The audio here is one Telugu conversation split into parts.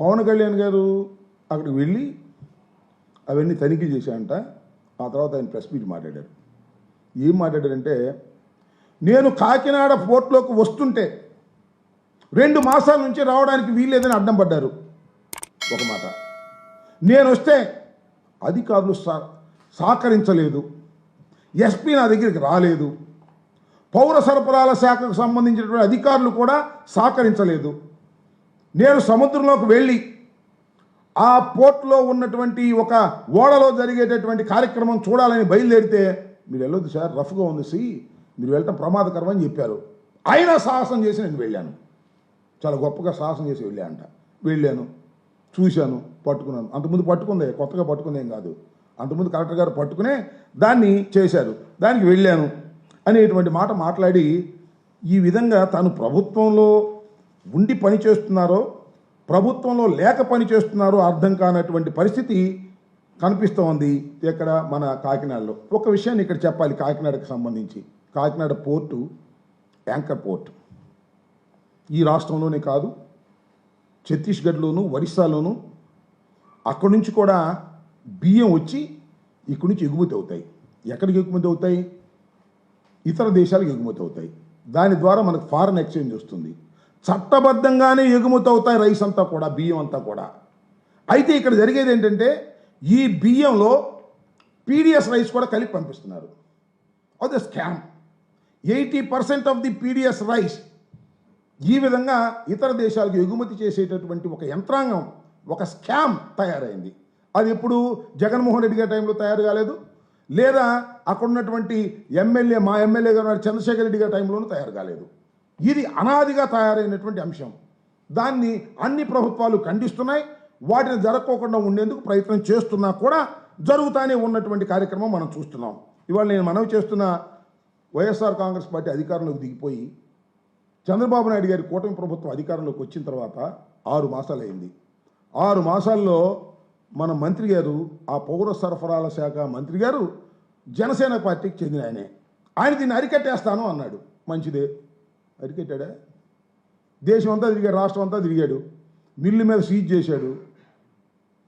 పవన్ కళ్యాణ్ గారు అక్కడికి వెళ్ళి అవన్నీ తనిఖీ చేశారంట. ఆ తర్వాత ఆయన ప్రెస్ మీట్ మాట్లాడారు. ఏం మాట్లాడారంటే, నేను కాకినాడ పోర్ట్లోకి వస్తుంటే 2 మాసాల నుంచి రావడానికి వీల్లేదని అడ్డం పడ్డారు ఒక మాట. నేను వస్తే అధికారులు సహకరించలేదు, ఎస్పీ నా దగ్గరికి రాలేదు, పౌర సరఫరాల శాఖకు సంబంధించినటువంటి అధికారులు కూడా సహకరించలేదు. నేను సముద్రంలోకి వెళ్ళి ఆ పోర్ట్లో ఉన్నటువంటి ఒక ఓడలో జరిగేటటువంటి కార్యక్రమం చూడాలని బయలుదేరితే, మీరు వెళ్ళొద్దు సార్, రఫ్గా ఉంది సి, మీరు వెళ్ళటం ప్రమాదకరం అని చెప్పారు. అయినా సాహసం చేసి నేను వెళ్ళాను. చాలా గొప్పగా సాహసం చేసి వెళ్ళాను, చూశాను, పట్టుకున్నాను. అంతకుముందు పట్టుకుందే, కొత్తగా పట్టుకుందేం కాదు. అంతకుముందు కలెక్టర్ గారు పట్టుకునే దాన్ని చేశారు, దానికి వెళ్ళాను అనేటువంటి మాట మాట్లాడి, ఈ విధంగా తాను ప్రభుత్వంలో ఉండి పని చేస్తున్నారో ప్రభుత్వంలో లేక పని చేస్తున్నారో అర్థం కానటువంటి పరిస్థితి కనిపిస్తోంది ఇక్కడ మన కాకినాడలో. ఒక విషయాన్ని ఇక్కడ చెప్పాలి కాకినాడకు సంబంధించి. Kakinada port anchor port. ఈ రాష్ట్రంలోనే కాదు, ఛత్తీస్గఢ్లోను, ఒరిస్సాలోను అక్కడి నుంచి కూడా బియ్యం వచ్చి ఇక్కడి నుంచి ఎగుమతి అవుతాయి. ఎక్కడికి ఎగుమతి అవుతాయి? ఇతర దేశాలకు ఎగుమతి అవుతాయి. దాని ద్వారా మనకు ఫారెన్ ఎక్స్చేంజ్ వస్తుంది. చట్టబద్ధంగానే ఎగుమతి అవుతాయి రైస్ అంతా కూడా, బియ్యం అంతా కూడా. అయితే ఇక్కడ జరిగేది ఏంటంటే, ఈ బియ్యంలో పీడిఎస్ రైస్ కూడా కలిపి పంపిస్తున్నారు. అది scam. 80% of the PDS rice ఈ విధంగా ఇతర దేశాలకు ఎగుమతి చేసేటటువంటి ఒక యంత్రాంగం, ఒక స్కామ్ తయారైంది. అది ఎప్పుడు జగన్మోహన్ రెడ్డి గారి టైంలో తయారు కాలేదు, లేదా అక్కడ ఉన్నటువంటి మా ఎమ్మెల్యే గారు చంద్రశేఖర్ రెడ్డి గారి టైంలోనూ తయారు కాలేదు. ఇది అనాదిగా తయారైనటువంటి అంశం. దాన్ని అన్ని ప్రభుత్వాలు ఖండిస్తున్నాయి. వాటిని జరగకోకుండా ఉండేందుకు ప్రయత్నం చేస్తున్నా కూడా జరుగుతూనే ఉన్నటువంటి కార్యక్రమం మనం చూస్తున్నాం. ఇవాళ నేను మనవి చేస్తున్న, వైఎస్ఆర్ కాంగ్రెస్ పార్టీ అధికారంలోకి దిగిపోయి చంద్రబాబు నాయుడు గారి కూటమి ప్రభుత్వం అధికారంలోకి వచ్చిన తర్వాత 6 మాసాలు అయింది. 6 మాసాల్లో మన మంత్రి గారు, ఆ పౌర సరఫరాల శాఖ మంత్రి గారు జనసేన పార్టీకి చెందిన ఆయన దీన్ని అరికట్టేస్తాను అన్నాడు. మంచిదే, అరికట్టాడా? దేశం అంతా తిరిగాడు, రాష్ట్రం అంతా తిరిగాడు, మిల్లు మీద సీజ్ చేశాడు.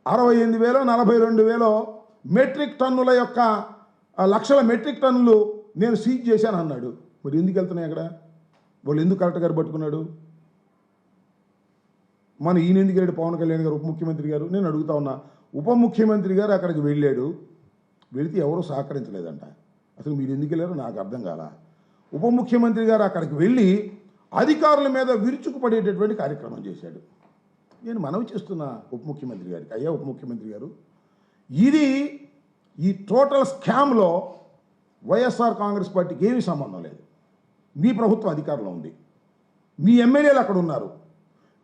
68,000 42,000 మెట్రిక్ టన్నుల యొక్క లక్షల మెట్రిక్ టన్నులు నేను సీజ్ చేశాను అన్నాడు. మరి ఎందుకు వెళ్తున్నాయి అక్కడ? వాళ్ళు ఎందుకు కలెక్టర్ గారు పట్టుకున్నాడు? మన ఈయన ఎందుకు వెళ్ళాడు? పవన్ కళ్యాణ్ గారు ఉప ముఖ్యమంత్రి గారు. నేను అడుగుతా ఉన్నా, ఉప ముఖ్యమంత్రి గారు అక్కడికి వెళ్ళాడు, వెళితే ఎవరూ సహకరించలేదంట. అసలు మీరు ఎందుకు వెళ్ళారో నాకు అర్థం కాల. ఉప ముఖ్యమంత్రి గారు అక్కడికి వెళ్ళి అధికారుల మీద విరుచుకుపడేటటువంటి కార్యక్రమం చేశాడు. నేను మనవి చేస్తున్నా ఉప ముఖ్యమంత్రి గారికి, అయ్యా ఉప ముఖ్యమంత్రి గారు, ఈ టోటల్ స్కామ్లో వైఎస్ఆర్ కాంగ్రెస్ పార్టీకి ఏమీ సంబంధం లేదు. మీ ప్రభుత్వం అధికారంలో ఉంది, మీ ఎమ్మెల్యేలు అక్కడ ఉన్నారు,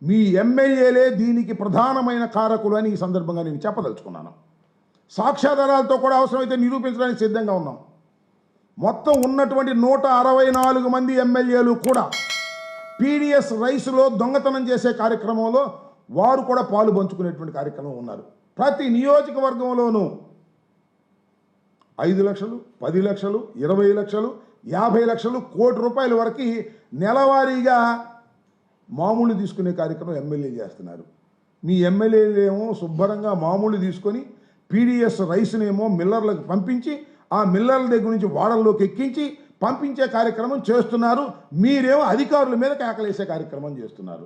మీ ఎమ్మెల్యేలే దీనికి ప్రధానమైన కారకులు అని ఈ సందర్భంగా నేను చెప్పదలుచుకున్నాను. సాక్ష్యాధారాలతో కూడా అవసరమైతే నిరూపించడానికి సిద్ధంగా ఉన్నాం. మొత్తం ఉన్నటువంటి 164 మంది ఎమ్మెల్యేలు కూడా పీడిఎస్ రైస్లో దొంగతనం చేసే కార్యక్రమంలో వారు కూడా పాలు పంచుకునేటువంటి కార్యక్రమం ఉన్నారు. ప్రతి నియోజకవర్గంలోనూ 5 లక్షలు, 10 లక్షలు, 20 లక్షలు, 50 లక్షలు, ₹1,00,00,000 వరకు నెలవారీగా మామూలు తీసుకునే కార్యక్రమం ఎమ్మెల్యేలు చేస్తున్నారు. మీ ఎమ్మెల్యేలు ఏమో శుభ్రంగా మామూలు తీసుకొని పీడిఎస్ రైస్నేమో మిల్లర్లకు పంపించి, ఆ మిల్లర్ల దగ్గర నుంచి వాడల్లోకి ఎక్కించి పంపించే కార్యక్రమం చేస్తున్నారు. మీరేమో అధికారుల మీద కేకలేసే కార్యక్రమం చేస్తున్నారు.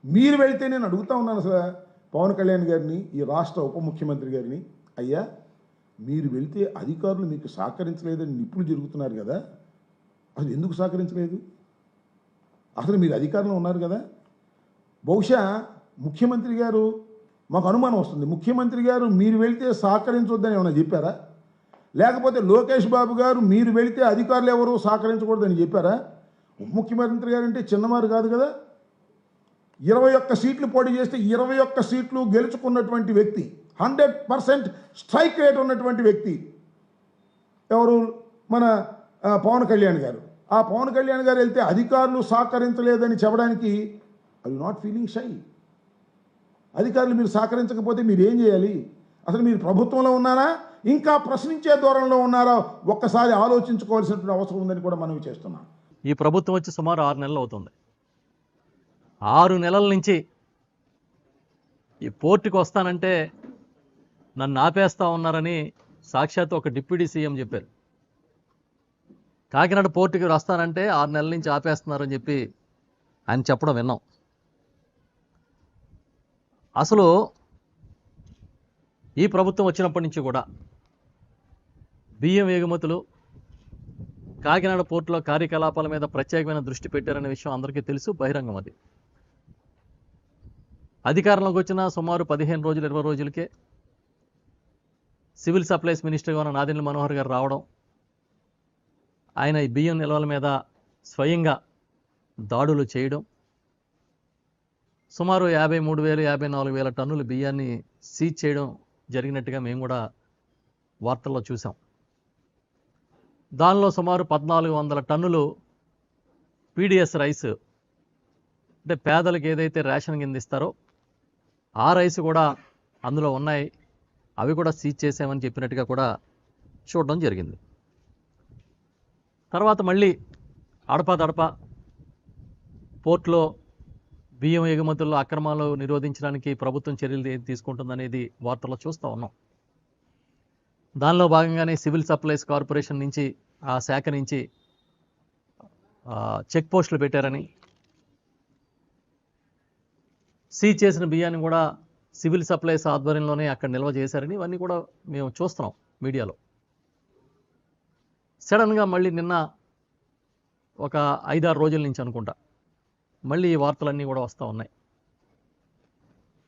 మీరు వెళ్తే, నేను అడుగుతా ఉన్నాను సార్ పవన్ కళ్యాణ్ గారిని, ఈ రాష్ట్ర ఉప ముఖ్యమంత్రి గారిని, అయ్యా మీరు వెళ్తే అధికారులు మీకు సహకరించలేదని నిప్పులు జరుగుతున్నారు కదా, అసలు ఎందుకు సహకరించలేదు? అసలు మీరు అధికారంలో ఉన్నారు కదా. బహుశా ముఖ్యమంత్రి గారు, మాకు అనుమానం వస్తుంది, ముఖ్యమంత్రి గారు మీరు వెళ్తే సహకరించొద్దని ఏమైనా చెప్పారా? లేకపోతే లోకేష్ బాబు గారు మీరు వెళితే అధికారులు ఎవరు సహకరించకూడదని చెప్పారా? ఉప ముఖ్యమంత్రి గారు అంటే చిన్నవారు కాదు కదా. 21 సీట్లు పోటీ చేస్తే 21 సీట్లు గెలుచుకున్నటువంటి వ్యక్తి, 100% స్ట్రైక్ రేట్ ఉన్నటువంటి వ్యక్తి ఎవరు? మన పవన్ కళ్యాణ్ గారు. ఆ పవన్ కళ్యాణ్ గారు వెళ్తే అధికారులు సహకరించలేదని చెప్పడానికి అది నాట్ ఫీలింగ్ షై. అధికారులు మీరు సహకరించకపోతే మీరు ఏం చేయాలి? అసలు మీరు ప్రభుత్వంలో ఉన్నారా, ఇంకా ప్రశ్నించే ధోరణిలో ఉన్నారా? ఒక్కసారి ఆలోచించుకోవాల్సినటువంటి అవసరం ఉందని కూడా మనం చేస్తున్నాం. ఈ ప్రభుత్వం వచ్చి సుమారు 6 నెలలు అవుతుంది. 6 నెలల నుంచి ఈ పోర్టుకి వస్తానంటే నన్ను ఆపేస్తా ఉన్నారని సాక్షాత్ ఒక డిప్యూటీ సీఎం చెప్పారు. కాకినాడ పోర్టుకి వస్తానంటే 6 నెలల నుంచి ఆపేస్తున్నారని చెప్పి ఆయన చెప్పడం విన్నాం. అసలు ఈ ప్రభుత్వం వచ్చినప్పటి నుంచి కూడా బియ్యం ఎగుమతులు, కాకినాడ పోర్టులో కార్యకలాపాల మీద ప్రత్యేకమైన దృష్టి పెట్టారనే విషయం అందరికీ తెలుసు, బహిరంగం అది. అధికారంలోకి వచ్చిన సుమారు 15 రోజులు 20 రోజులకే సివిల్ సప్లైస్ మినిస్టర్గా ఉన్న నాదెండ్ల మనోహర్ గారు రావడం, ఆయన ఈ బియ్యం నిల్వల మీద స్వయంగా దాడులు చేయడం, సుమారు 53,000 54,000 టన్నుల బియ్యాన్ని సీజ్ చేయడం జరిగినట్టుగా మేము కూడా వార్తల్లో చూసాం. దానిలో సుమారు 1,400 టన్నులు పీడిఎస్ రైస్, అంటే పేదలకు ఏదైతే రేషన్ కింద ఇస్తారో ఆ రైస్ కూడా అందులో ఉన్నాయి, అవి కూడా సీజ్ చేసామని చెప్పినట్టుగా కూడా చూడడం జరిగింది. తర్వాత మళ్ళీ అడపాదడప పోర్టులో బియ్యం ఎగుమతుల్లో అక్రమాలు నిరోధించడానికి ప్రభుత్వం చర్యలు తీసుకుంటుందనేది వార్తల్లో చూస్తూ ఉన్నాం. దానిలో భాగంగానే సివిల్ సప్లైస్ కార్పొరేషన్ నుంచి, ఆ శాఖ నుంచి చెక్ పోస్టులు పెట్టారని, సీజ్ చేసిన బియ్యాన్ని కూడా సివిల్ సప్లైస్ ఆధ్వర్యంలోనే అక్కడ నిల్వ చేశారని ఇవన్నీ కూడా మేము చూస్తున్నాం మీడియాలో. సడన్గా మళ్ళీ నిన్న ఒక 5-6 రోజుల నుంచి అనుకుంటా మళ్ళీ ఈ వార్తలన్నీ కూడా వస్తూ ఉన్నాయి.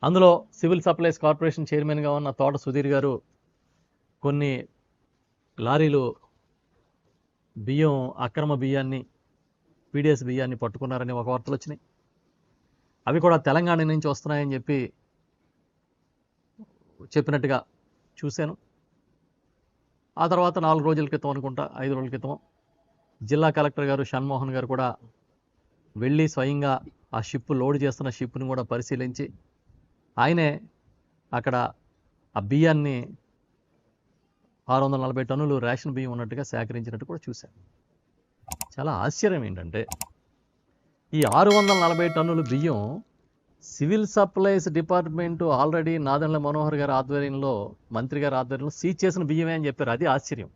అందులో సివిల్ సప్లైస్ కార్పొరేషన్ చైర్మన్గా ఉన్న తోట సుధీర్ గారు కొన్ని లారీలు బియ్యం, అక్రమ బియ్యాన్ని, పీడిఎస్ బియ్యాన్ని పట్టుకున్నారని ఒక వార్తలు వచ్చినాయి. అవి కూడా తెలంగాణ నుంచి వస్తున్నాయని చెప్పినట్టుగా చూశాను. ఆ తర్వాత 4 రోజుల క్రితం అనుకుంటా, 5 రోజుల క్రితం జిల్లా కలెక్టర్ గారు షణ్మోహన్ గారు కూడా వెళ్ళి స్వయంగా ఆ షిప్ లోడ్ చేస్తున్న షిప్ని కూడా పరిశీలించి ఆయనే అక్కడ ఆ బియ్యాన్ని 640 టన్నులు రేషన్ బియ్యం ఉన్నట్టుగా సేకరించినట్టు కూడా చూశాను. చాలా ఆశ్చర్యం ఏంటంటే ఈ 640 టన్నుల బియ్యం civil supplies department already Nadendla Manohar గారి ఆధ్వర్యంలో, మంత్రి గారి ఆధ్వర్యంలో సీజ్ చేసిన బియ్యమే అని చెప్పారు. అది ఆశ్చర్యం.